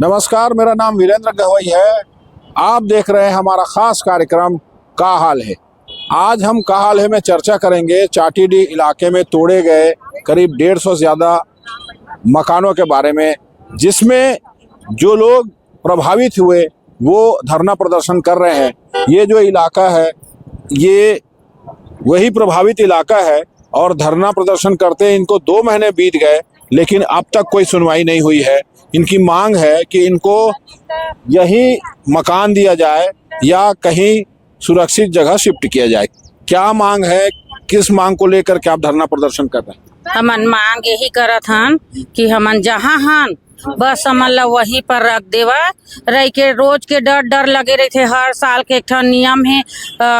नमस्कार, मेरा नाम वीरेंद्र गहवई है। आप देख रहे हैं हमारा खास कार्यक्रम का हाल है। आज हम का हाल है में चर्चा करेंगे चाटीडीह इलाके में तोड़े गए करीब 150 ज़्यादा मकानों के बारे में, जिसमें जो लोग प्रभावित हुए वो धरना प्रदर्शन कर रहे हैं। ये जो इलाका है ये वही प्रभावित इलाका है और धरना प्रदर्शन करते इनको 2 महीने बीत गए, लेकिन अब तक कोई सुनवाई नहीं हुई है। इनकी मांग है कि इनको यही मकान दिया जाए या कहीं सुरक्षित जगह शिफ्ट किया जाए। क्या मांग है, किस मांग को लेकर के आप धरना प्रदर्शन कर रहे हैं? हमन मांग यही करत हन कि हमन जहाँ हन बस हमन ला वहीं पर रख देवा। रह के रोज के डर लगे रहते। हर साल के एक ठन नियम है,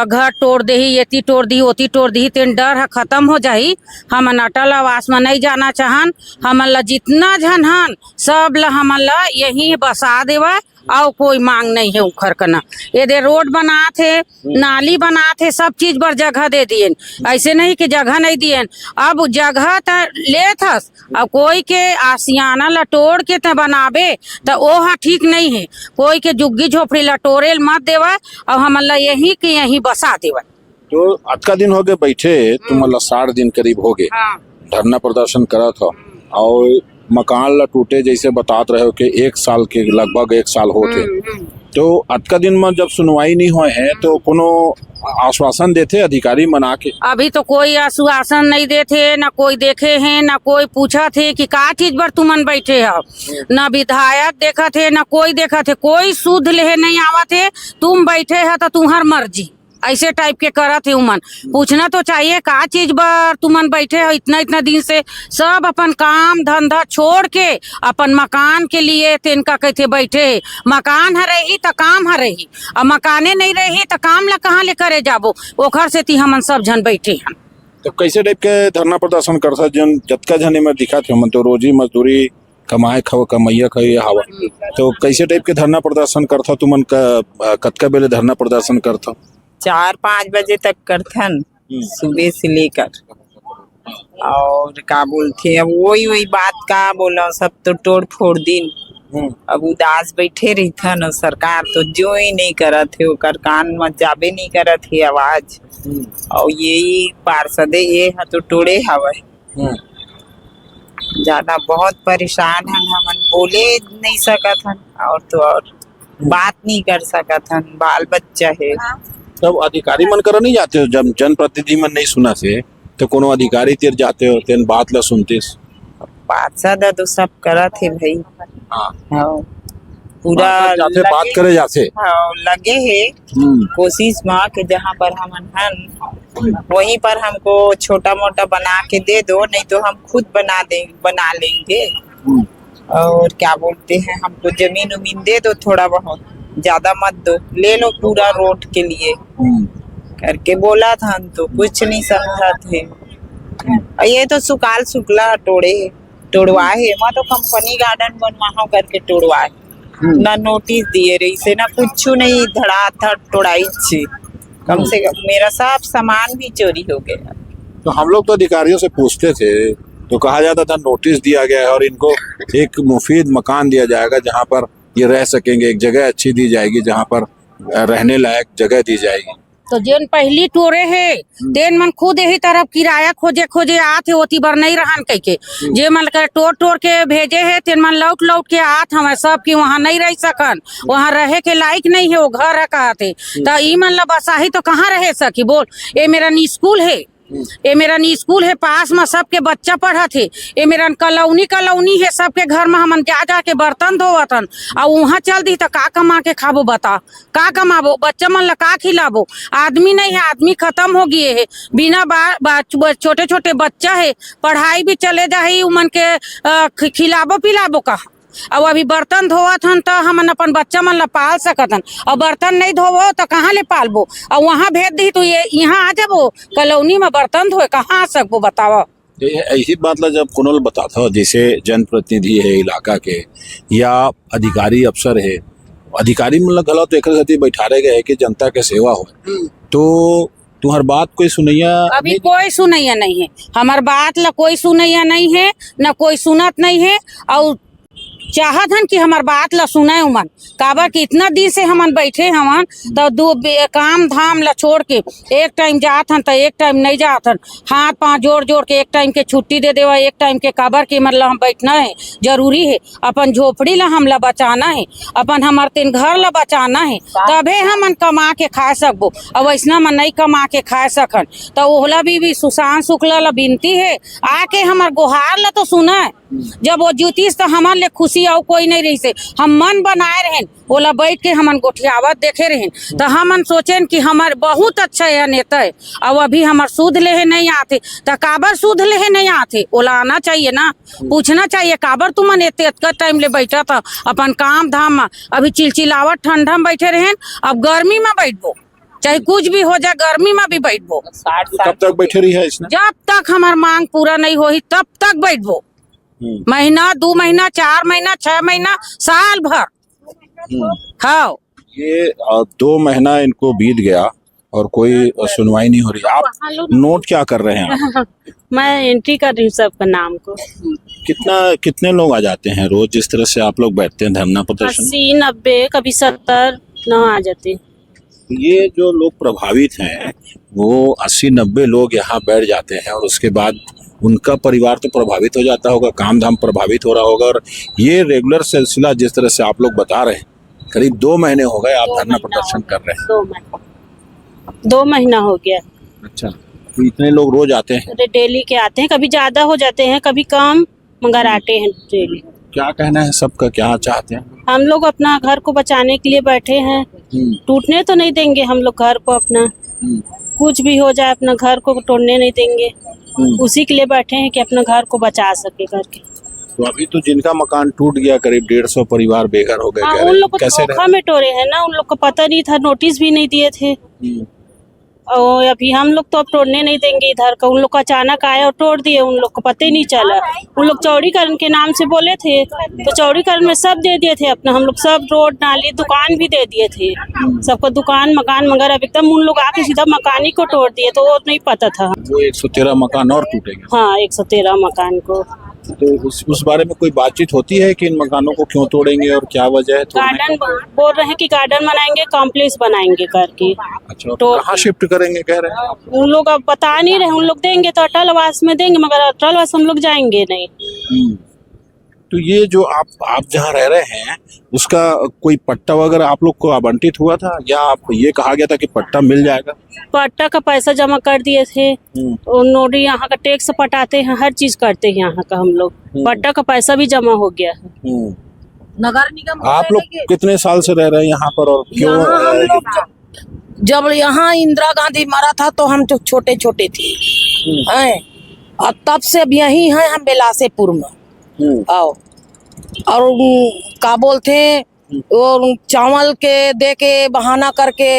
घर तोड़ देही, येती तोड़ दी, ओती तोड़ दी, तेन डर ह खत्म हो जाही। हमन अटल आवास में नहीं जाना चाहन। हमन ला जितना झन हन सब ला हमन ला यहीं बसा देवा और कोई मांग नहीं है उखर कना। ये रोड बनात है, नाली बनात है, सब चीज पर जगह दे दिए। ऐसे नहीं कि जगह नहीं दिए। अब जगह त लेत हस, अब कोई के आसियाना लटोड़ के त बनाबे तो वो ठीक नहीं है। कोई के जुग्गी झोपड़ी लटोरे मत देवा और हमन ला यही के यही बसा देवा। तो आज का दिन हो गए बैठे, तुम मतलब 60 दिन करीब हो गए धरना प्रदर्शन करत हो और मकान ला टूटे जैसे बतात रहे हो कि 1 साल के लगभग 1 साल होते। तो आज का दिन में जब सुनवाई नहीं हुए हैं तो कोनो आश्वासन देते अधिकारी मना के? अभी तो कोई आश्वासन नहीं देते, ना कोई देखे हैं, ना कोई पूछा थे कि का चीज पर तुमन बैठे हो। ना विधायक देखा थे, ना कोई देखा थे, कोई सुध ले नहीं आवा थे। तुम बैठे है तो तुम्हार मर्जी, ऐसे टाइप के करत है। उमन पूछना तो चाहिए का चीज पर तुमन बैठे हो इतना दिन से। सब अपन काम धंधा छोड़ के अपन मकान के लिए तिनका कहते बैठे। मकान है रही तो काम है रही, और मकाने नहीं रही तो काम ला कहाँ ले करे जाबो। ओखर से ती हमन सब जन बैठे हैं। तो कैसे टाइप के धरना प्रदर्शन करता जन जतका जने में दिखा थे हमन तो रोजी मजदूरी कमाए खव कमैया खवे हवा। तो कैसे टाइप के धरना प्रदर्शन करता तुमन का कतका बेले धरना प्रदर्शन करता? 4-5 बजे तक करथन सुबह से लेकर। और का बोलते अब वही बात का बोला, सब तो तोड़ फोड़ दिन। अब उदास बैठे रहथन और सरकार तो जो ही नहीं करत है, ओकर कान में जाबे नहीं करत है आवाज। और यही पार्षदे ये है तो तोड़े हवे ज्यादा बहुत परेशान हन। हमन बोले नहीं सकत हन और तो और बात नहीं कर सकत हन, बाल बच्चा है। तब अधिकारी मन कर नहीं जाते हो? जब जनप्रतिनिधि मन नहीं सुना से तो कोनो अधिकारी तीर जाते हो, तेन बात ला सुनते? पार्षद तो सब करत है भाई। हाँ, पूरा जाते बात करे जाते। हाँ, लगे है कोशिश में कि जहाँ पर हमन हन वहीं पर हमको छोटा मोटा बना के दे दो, नहीं तो हम खुद बना लेंगे। और क्या बोलते हैं, हमको जमीन उमीन दे दो, थोड़ा बहुत, ज्यादा मत दो, ले लो पूरा रोड के लिए करके बोला था। तो कुछ नहीं समझा थे। ये तो सुकाल शुक्ला तोड़वाए है। वहाँ तो कंपनी गार्डन बनवाओ करके तोड़वाए, ना नोटिस दिए रही से, ना कुछ नहीं, धड़ाधड़ तोड़ाई छे। कम से कम मेरा सब सामान भी चोरी हो गया। तो हम लोग तो अधिकारियों से पूछते थे तो कहा जाता था नोटिस दिया गया है और इनको एक मुफीद मकान दिया जाएगा जहाँ पर ये रह सकेंगे, एक जगह अच्छी दी जाएगी जहाँ पर रहने लायक जगह दी जाएगी। तो जिन पहली टोरे है तेन मन खुद यही तरफ किराया खोजे आते होती बर नहीं रहन कह के। जे मन कर टोर के भेजे है तेन मन लौट के आत हमें सब की वहाँ नहीं रह सकन, वहाँ रहे के लायक नहीं है, वो घर है कहते। तो ई मन ला बसाही तो कहाँ रह सकी बोल। ये मेरा स्कूल है, ये मेरा स्कूल है, पास में सबके बच्चा पढ़त है। ये मेरा कलौनी है, सबके घर में हमन जा के बर्तन धोवतन। और वहाँ चल दी तो का कमा के खाबो बता, का कमाबो, बच्चा मन ला का खिलाबो। आदमी नहीं है, आदमी खत्म हो गए है। बिना छोटे छोटे बच्चा है, पढ़ाई भी चले जाही, उमन के खिलाबो पिलाबो कहा। अब अभी बर्तन धोवत हन तो हमन अपन बच्चा मन ला पाल सकत हन, और बर्तन नहीं धोबो तो कहाँ ले पालबो। और वहाँ भेज दी तो ये यहाँ आ जाबो कॉलोनी में बर्तन धोए, कहाँ आ सकबो बताओ। ऐसी बात ला जब कोनो बताता हो, जैसे जनप्रतिनिधि है इलाका के या अधिकारी अफसर है, अधिकारी मन ला गलत एक साथी बैठा रहे गए कि जनता के सेवा हो, तो तुम्हार बात कोई सुनैया? अभी कोई सुनैया नहीं है, हमार बात ला कोई सुनैया नहीं है, ना कोई सुनत नहीं है। और चाहत हन कि हमार बात ला सुने उमन काबर कि इतना दिन से हमन बैठे हमन तो काम धाम ला छोड़ के एक टाइम जात हन तो एक टाइम नहीं जात हन, हाथ पांव जोड़ जोड़ के एक टाइम के छुट्टी दे देवा, एक टाइम के काबर के मतलब हम बैठना है जरूरी है, अपन झोपड़ी ला हमला बचाना है, अपन हमार तीन घर ला बचाना है, तबे हमन कमा के खा सकबो। अब वैसना मन नहीं कमा के खा सकन तो ओहला भी सुशांत शुक्ला ला विनती है आके हमार गुहार ला तो सुना है। जब वो ज्योतिष तो हमार ले खुशी और कोई नहीं रही से हम मन बनाए रहें ओला बैठ के हमन गोठियावत देखे रहें तो हमन सोचें कि हमार बहुत अच्छा यह नेता है। अब अभी हमार सूद लेहे नहीं आते तो काबर सूद लेहे नहीं आते ओला आना चाहिए ना, पूछना चाहिए काबर तुमन एते इतना टाइम ले बैठा था अपन काम धाम में, अभी चिलचिलावत ठंडा में बैठे रहें, अब गर्मी में बैठबो चाहे कुछ भी हो जाए गर्मी में भी बैठबो। 60 कब तक बैठे रही है इसने? जब तक हमार मांग पूरा नहीं होही तब तक बैठबो, महीना 2 महीना 4 महीना 6 महीना साल भर। हाँ ये 2 महीना इनको बीत गया और कोई सुनवाई नहीं हो रही। आप नोट क्या कर रहे हैं? मैं एंट्री कर रही हूँ सबका नाम को। कितने लोग आ जाते हैं रोज जिस तरह से आप लोग बैठते हैं धरना प्रदर्शन? 80 90 कभी 70 9 आ जाते हैं। ये जो लोग प्रभावित हैं वो 80-90 लोग यहाँ बैठ जाते हैं और उसके बाद उनका परिवार तो प्रभावित हो जाता होगा, काम धाम प्रभावित हो रहा होगा, और ये रेगुलर सिलसिला जिस तरह से आप लोग बता रहे हैं करीब 2 महीने हो गए आप धरना प्रदर्शन कर रहे हैं। 2 महीना हो गया। अच्छा, तो इतने लोग रोज आते हैं? डेली के आते हैं, कभी ज्यादा हो जाते हैं कभी कम, मगर आते हैं डेली। क्या कहना है सबका, क्या चाहते हैं? हम लोग अपना घर को बचाने के लिए बैठे हैं, टूटने तो नहीं देंगे हम लोग घर को अपना, कुछ भी हो जाए अपना घर को तोड़ने नहीं देंगे, उसी के लिए बैठे हैं कि अपना घर को बचा सके करके। तो अभी तो जिनका मकान टूट गया करीब 150 परिवार बेघर हो गए। हाँ, उन लोग को धोखा में तोड़े हैं ना, उन लोग को पता नहीं था, नोटिस भी नहीं दिए थे, और अभी हम लोग तो अब तोड़ने नहीं देंगे इधर का। उन लोग को अचानक आया और तोड़ दिए, उन लोग को पता ही नहीं चला। उन लोग चौड़ीकरण के नाम से बोले थे तो चौड़ीकरण में सब दे दिए थे अपना, हम लोग सब रोड नाली दुकान भी दे दिए थे सबको, दुकान मकान, मगर अब एकदम उन लोग आके सीधा मकान ही को तोड़ दिए, तो वो नहीं पता था। वो 113 मकान और टूटेंगे? हाँ, 113 मकान को। तो उस बारे में कोई बातचीत होती है कि इन मकानों को क्यों तोड़ेंगे और क्या वजह है? गार्डन बोल रहे हैं कि गार्डन बनाएंगे, कॉम्प्लेक्स बनाएंगे करके। अच्छा, तो कहाँ शिफ्ट करेंगे कह रहे हैं? उन लोग अब बता नहीं रहे, उन लोग देंगे तो अटल आवास में देंगे, मगर अटल आवास हम लोग जाएंगे नहीं। तो ये जो आप जहाँ रह रहे हैं उसका कोई पट्टा वगैरह आप लोग को आवंटित हुआ था या आप ये कहा गया था कि पट्टा मिल जाएगा? पट्टा का पैसा जमा कर दिए थे, और नोडी यहाँ का टैक्स पटाते हैं, हर चीज करते हैं यहाँ का हम लोग, पट्टा का पैसा भी जमा हो गया है। नगर निगम आप लोग कितने साल से रह रहे हैं यहाँ पर और क्यों? जब यहाँ इंदिरा गांधी मरा था तो हम तो छोटे छोटे थे हैं, और तब से अब यही हैं हम बेलासेपुर में। आओ, और का बोलते वो चावल के दे के बहाना करके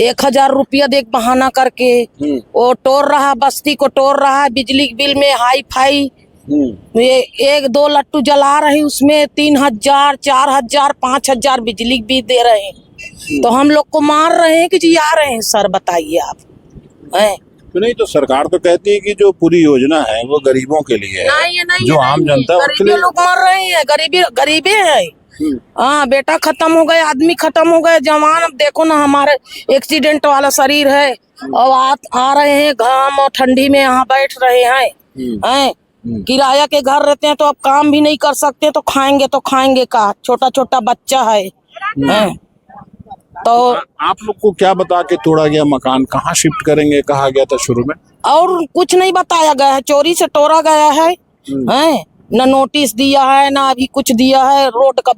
1000 रुपया दे के बहाना करके वो तोड़ रहा, बस्ती को तोड़ रहा है, बिजली बिल में हाई फाई, ये 1-2 लट्टू जला रही उसमें 3000 4000 5000 बिजली बिल दे रहे हैं, तो हम लोग को मार रहे हैं कि जी आ रहे हैं सर, बताइए आप हैं। तो नहीं, तो सरकार तो कहती है कि जो पूरी योजना है वो गरीबों के लिए है, नहीं, जो आम जनता है उसके गरीबी लिए। लोग मर रहे हैं, गरीबे हैं। हाँ, बेटा खत्म हो गए, आदमी खत्म हो गए, जवान। अब देखो ना हमारे एक्सीडेंट वाला शरीर है, और आ रहे हैं घाम और ठंडी में यहाँ बैठ रहे हैं। किराया के घर रहते हैं तो अब काम भी नहीं कर सकते, तो खाएंगे का, छोटा छोटा बच्चा है। तो आप लोग को क्या बता के तोड़ा गया मकान, कहाँ शिफ्ट करेंगे कहा गया था शुरू में? और कुछ नहीं बताया गया है, चोरी से तोड़ा गया है, न नोटिस दिया है ना अभी कुछ दिया है, रोड का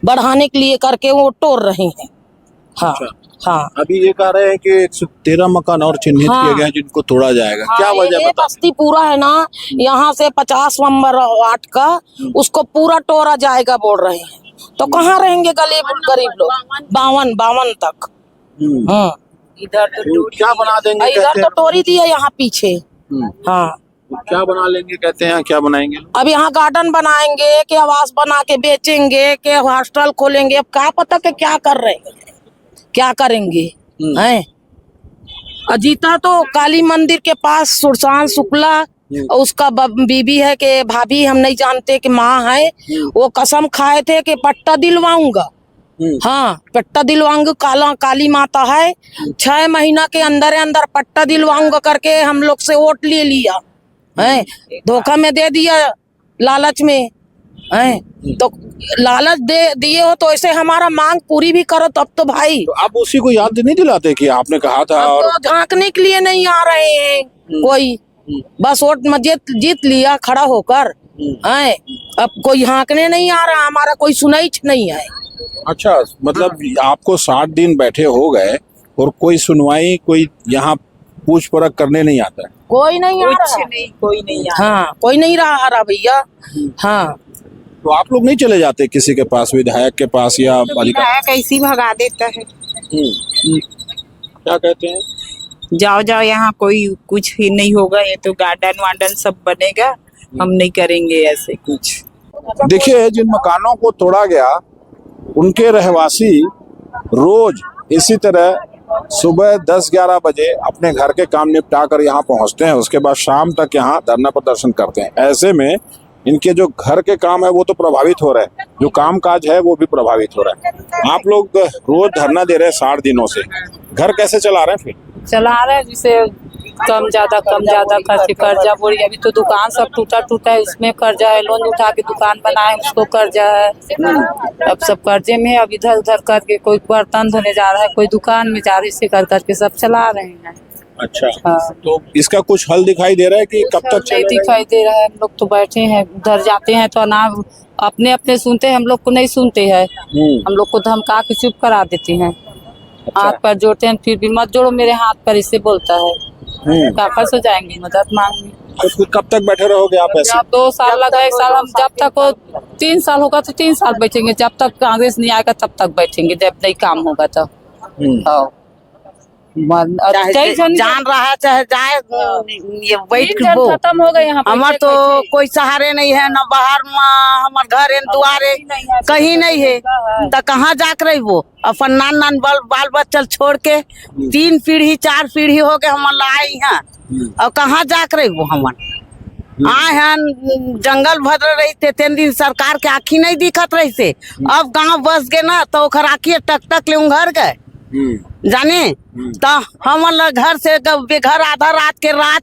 बढ़ाने के लिए करके वो तोड़ रहे हैं। हाँ, अच्छा। हाँ, अभी ये कह रहे हैं कि 113 मकान और चिन्हित किए गए हैं जिनको तोड़ा जाएगा। हाँ, क्या वजह ये बता? बस्ती पूरा है ना, यहाँ से 50 नंबर वार्ड का उसको पूरा तोड़ा जाएगा बोल रहे हैं, तो कहाँ रहेंगे गरीब लोग? 52 तक। इधर तो क्या बना देंगे इधर कहते तो हैं? तोड़ी दी है यहाँ पीछे। हाँ, क्या बना लेंगे कहते हैं, क्या बनाएंगे? अब यहाँ गार्डन बनाएंगे कि आवास बना के बेचेंगे कि हॉस्टल खोलेंगे, अब क्या पता कि क्या कर रहे हैं, क्या करेंगे हैं। अजीता तो काली मंदिर के पास सुशांत शुक्ला और उसका बीबी है कि भाभी हम नहीं जानते कि माँ है, वो कसम खाए थे कि पट्टा दिलवाऊंगा। हाँ, पट्टा दिलवाऊंगा, काली माता है, 6 महीना के अंदर अंदर पट्टा दिलवाऊंगा करके हम लोग से वोट ले लिया है, धोखा में दे दिया, लालच में है। तो लालच दे दिए हो तो ऐसे हमारा मांग पूरी भी करो तब तो भाई। तो आप उसी को याद नहीं दिलाते कि आपने कहा था? अब और तो झांकने के लिए नहीं आ रहे हैं कोई, बस वोट में जीत लिया खड़ा होकर है, अब कोई हाँकने नहीं आ रहा, हमारा कोई सुनाई नहीं है। अच्छा, मतलब आपको 60 दिन बैठे हो गए और कोई सुनवाई, कोई यहाँ पूछ परख करने नहीं आता है? कोई नहीं आ कुछ रहा। नहीं, कोई नहीं आ रहा। हाँ, कोई नहीं आ रहा भैया। हाँ, तो आप लोग नहीं चले जाते किसी के पास, विधायक के पास या अधिकारी? विधायक ऐसे ही भगा देता है, क्या कहते हैं? जाओ जाओ, यहाँ कोई कुछ ही नहीं होगा, ये तो गार्डन वार्डन सब बनेगा, हम नहीं करेंगे ऐसे कुछ। देखिए, जिन मकानों को तोड़ा गया उनके रहवासी रोज इसी तरह सुबह 10-11 बजे अपने घर के काम निपटा कर यहाँ पहुँचते हैं, उसके बाद शाम तक यहाँ धरना प्रदर्शन करते हैं। ऐसे में इनके जो घर के काम है वो तो प्रभावित हो रहे हैं, जो काम काज है वो भी प्रभावित हो रहा है। आप लोग रोज धरना दे रहे हैं 60 दिनों से, घर कैसे चला रहे हैं फिर? चला रहे हैं, जिसे कम ज्यादा करके कर्जा बोरी, अभी तो दुकान सब टूटा है, उसमें कर्जा है, लोन उठा के दुकान बनाए उसको कर्जा है, अब सब कर्जे में है। अब इधर उधर करके कोई बर्तन धोने जा रहा है, कोई दुकान में जा रहा है, इसे कर करके सब चला रहे हैं। अच्छा, हाँ। तो इसका कुछ हल दिखाई दे रहा है कि कब तक नहीं चलेगा? दिखाई दे रहा है, हम लोग तो बैठे हैं, उधर जाते हैं तो ना अपने अपने सुनते हैं, हम लोग को नहीं सुनते हैं, हम लोग को धमका के चुप करा देते हैं, हाथ पर जोड़ते हैं, फिर भी मत जोड़ो मेरे हाथ पर, इससे बोलता है। काफा से जाएंगे मदद मांगने। तो फिर कब तक बैठे रहोगे आप ऐसे? जब 2 साल लगा, 1 साल, हम जब तक 3 साल होगा तो 3 साल बैठेंगे, जब तक कांग्रेस नहीं आएगा तब तक बैठेंगे, जब नहीं काम होगा तब। जान रहा है चाहे जाए, ये बैठ के वो खत्म हो गए यहाँ। हमार तो कोई सहारे नहीं है, न बाहर में हमार घर है, दुआरे कहीं नहीं है, तो कहाँ जाकर रही वो अपन नान बाल बच्चल छोड़ के 3 पीढ़ी 4 पीढ़ी हो गए हम लाए यहाँ, और कहाँ जाकर रही वो हमन आए हैं। जंगल भर रही थे 3 दिन, सरकार के आँखी नहीं दिखत रही थे, अब गाँव बस गए ना तो आँखी टक ले घर गए जाने, तो हम घर से बेघर आधा रात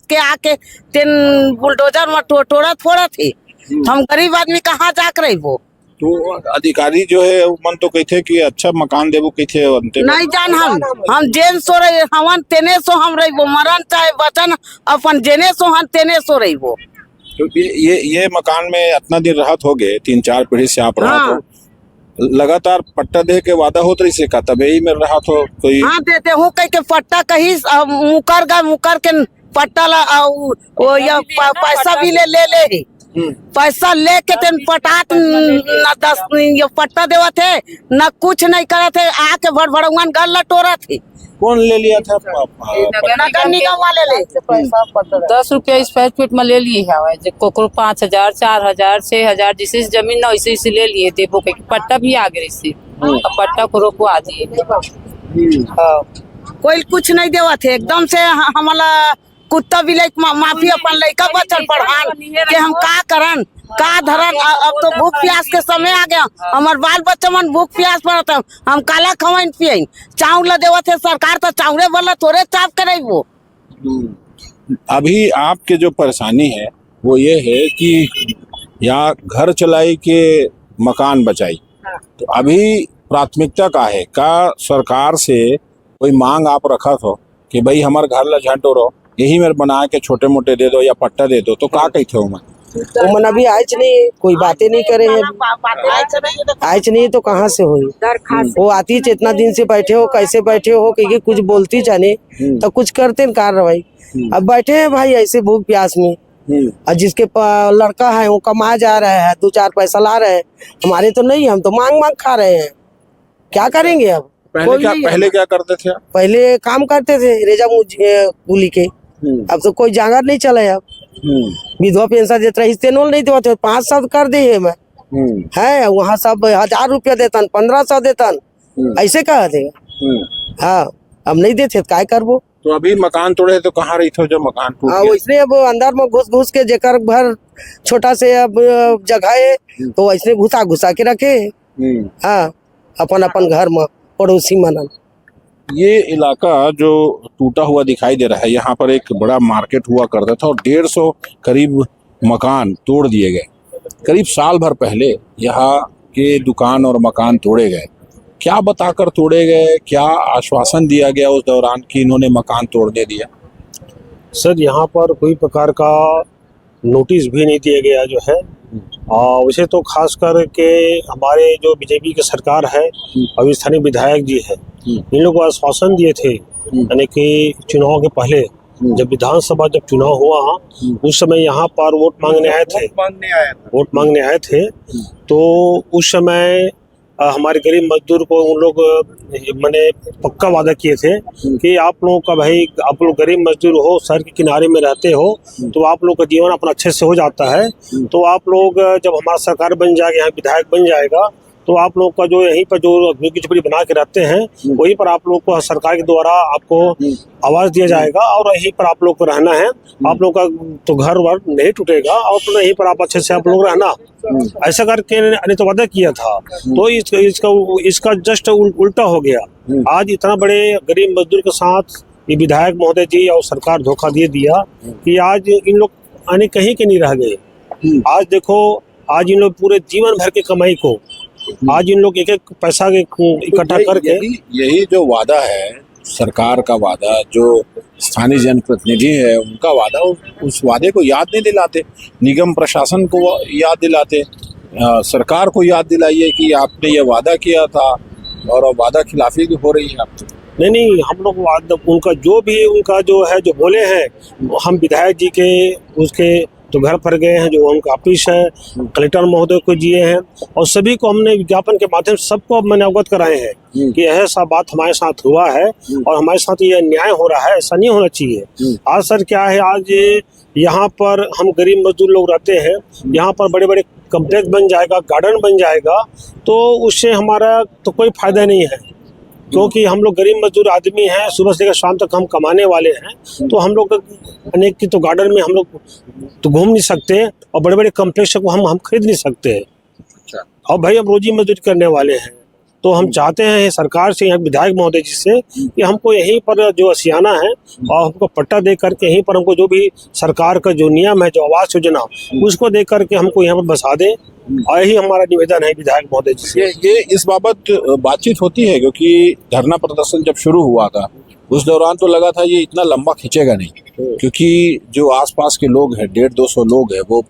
के आके 3 बुलडोजर में टोड़त फोड़त थी, हम गरीब आदमी कहाँ जाकर रही वो। तो अधिकारी जो है मन तो कहते कि अच्छा मकान देवो कहते नहीं जान, हम जेन सो रही हवन तेने सो हम रही वो, मरन चाहे बचन अपन जेने सो हम तेने सो रही वो। तो ये मकान में इतना दिन राहत हो गए, 3-4 पीढ़ी से आप रहा तो लगातार पट्टा दे के वादा होत रही से का तब यही में रहा तो कोई? हाँ, देते हूँ कह के पट्टा कहीं मुकर के पट्टा ला वो या पैसा भी ले पैसा लेके तेन पटात न 10 ये पट्टा देवा थे न कुछ नहीं करा थे, आके भड़भड़ुआन घर लटोरा थे। कौन ले लिया था? नगर निगम वाले ले 10 रुपया स्क्वायर फीट में ले लिए है, कोकरो 5000 4000 6000 जिसे जमीन ना वैसे ले लिए देवो के पट्टा भी आ गए इससे, अब पट्टा को रोकवा दिए। कोई कुछ नहीं देवा थे, एकदम से हमारा कुत्ता बिलाई माफी अपन लड़का बचल पढ़ान कि हम का करन का धरन। अब तो भूख प्यास के समय आ गया, हमार बाल बच्चा मन भूख प्यास पड़ता, हम काला खवाइन पियन चाउर ला देवा थे सरकार, तो चाउरे वाला थोड़े चाप करे वो। अभी आपके जो परेशानी है वो ये है कि यहाँ घर चलाई के मकान बचाई, तो अभी प्राथमिकता का है का सरकार से कोई मांग आप रखा हो कि भाई हमारे घर ला झंटो रहो, यही मेरे बना के छोटे मोटे दे दो या पट्टा दे दो, तो का कहते हो? मन अभी आयच नहीं, कोई बातें नहीं करे है, आयच नहीं तो कहाँ से हुई? वो आती इतना दिन से बैठे हो, कैसे बैठे हो कि कुछ बोलती जाने तो कुछ करते न कार्रवाई। अब बैठे हैं भाई ऐसे भूख प्यास में, और जिसके लड़का है वो कमा जा रहा है, 2-4 पैसा ला रहे हैं, हमारे तो नहीं, हम तो मांग खा रहे हैं, क्या करेंगे अब? पहले क्या करते थे? पहले काम करते थे रेजा कुली के, अब तो कोई जांगर नहीं चले, अब विधवा पेंशन देते रहे, तेनोल नहीं देते, 500 कर दे है मैं है, वहाँ सब 1000 रुपया देता, 1500 देता, ऐसे कहा देगा। हाँ, अब नहीं देते क्या करबो? तो अभी मकान तोड़े तो कहाँ रही थे जब मकान टूट हाँ गया? वैसने अब अंदर में घुस घुस के जेकर घर छोटा से अब जगह है तो वैसने घुसा घुसा के रखे। हाँ अपन अपन घर में पड़ोसी मनन। ये इलाका जो टूटा हुआ दिखाई दे रहा है, यहाँ पर एक बड़ा मार्केट हुआ करता था और 150 करीब मकान तोड़ दिए गए। करीब साल भर पहले यहाँ के दुकान और मकान तोड़े गए। क्या बताकर तोड़े गए, क्या आश्वासन दिया गया उस दौरान कि इन्होंने मकान तोड़ने दिया? सर यहाँ पर कोई प्रकार का नोटिस भी नहीं दिया गया जो है। वैसे तो खास कर के हमारे जो बीजेपी की सरकार है और स्थानीय विधायक जी है, इन लोगों को आश्वासन दिए थे, यानी कि चुनाव के पहले जब विधानसभा जब चुनाव हुआ उस समय यहाँ पर वोट मांगने आए थे। तो उस समय हमारे गरीब मजदूर को उन लोग मैंने पक्का वादा किए थे कि आप लोगों का भाई, आप लोग गरीब मजदूर हो, शहर के किनारे में रहते हो, तो आप लोग का जीवन अपना अच्छे से हो जाता है। तो आप लोग जब हमारा सरकार बन जाएगा, यहाँ विधायक बन जाएगा, तो आप लोग का जो यहीं पर जो झुग्गी झोपड़ी बना के रहते हैं वहीं पर आप लोग को सरकार के द्वारा आपको आवास दिया जाएगा और यहीं पर आप लोग को रहना है। आप लोग का तो घर वर नहीं टूटेगा और तो यहीं पर आप अच्छे से आप लोग रहना, ऐसा करके ने तो वादा किया था। तो इसका जस्ट उल्टा हो गया। आज इतना बड़े गरीब मजदूर के साथ ये विधायक महोदय जी और सरकार धोखा दे दिया कि आज इन लोग आने कहीं के नहीं रह गए। आज देखो, आज इन लोग पूरे जीवन भर की कमाई को आज इन लोग एक एक पैसा इकट्ठा करके यही जो वादा है, सरकार का वादा, जो स्थानीय जनप्रतिनिधि है उनका वादा, उस वादे को याद नहीं दिलाते, निगम प्रशासन को याद दिलाते, सरकार को याद दिलाइए कि आपने ये वादा किया था और वादा खिलाफी हो रही है आप। नहीं, हम लोग उनका जो भी उनका जो है जो बोले हैं, हम विधायक जी के उसके तो घर पर गए हैं, जो उनका ऑफिस है, कलेक्टर महोदय को दिए हैं और सभी को हमने विज्ञापन के माध्यम से सबको मैंने अवगत कराए हैं कि ऐसा बात हमारे साथ हुआ है और हमारे साथ ये अन्याय हो रहा है, ऐसा नहीं होना चाहिए। आज सर क्या है, आज यहाँ पर हम गरीब मजदूर लोग रहते हैं, यहाँ पर बड़े बड़े कम्प्लेक्स बन जाएगा, गार्डन बन जाएगा, तो उससे हमारा तो कोई फायदा नहीं है, क्योंकि हम लोग गरीब मजदूर आदमी हैं, सुबह से लेकर शाम तक हम कमाने वाले हैं। तो हम लोग अनेक की तो गार्डन में हम लोग तो घूम नहीं सकते और बड़े बड़े कम्प्लेक्स को हम खरीद नहीं सकते। और भाई हम रोजी मजदूरी करने वाले हैं, तो हम चाहते हैं सरकार से, यहाँ विधायक महोदय जी से, कि हमको यहीं पर जो असियाना है और हमको पट्टा दे करके यहीं पर हमको जो भी सरकार का जो नियम है, जो आवास योजना, उसको दे करके हमको यहाँ पर बसा दे। और यही हमारा निवेदन है विधायक महोदय जी से। ये इस बाबत बातचीत होती है, क्योंकि धरना प्रदर्शन जब शुरू हुआ था उस दौरान तो लगा था ये इतना लंबा खींचेगा नहीं, क्योंकि जो आसपास के लोग हैं, 150-200 लोग हैं, वो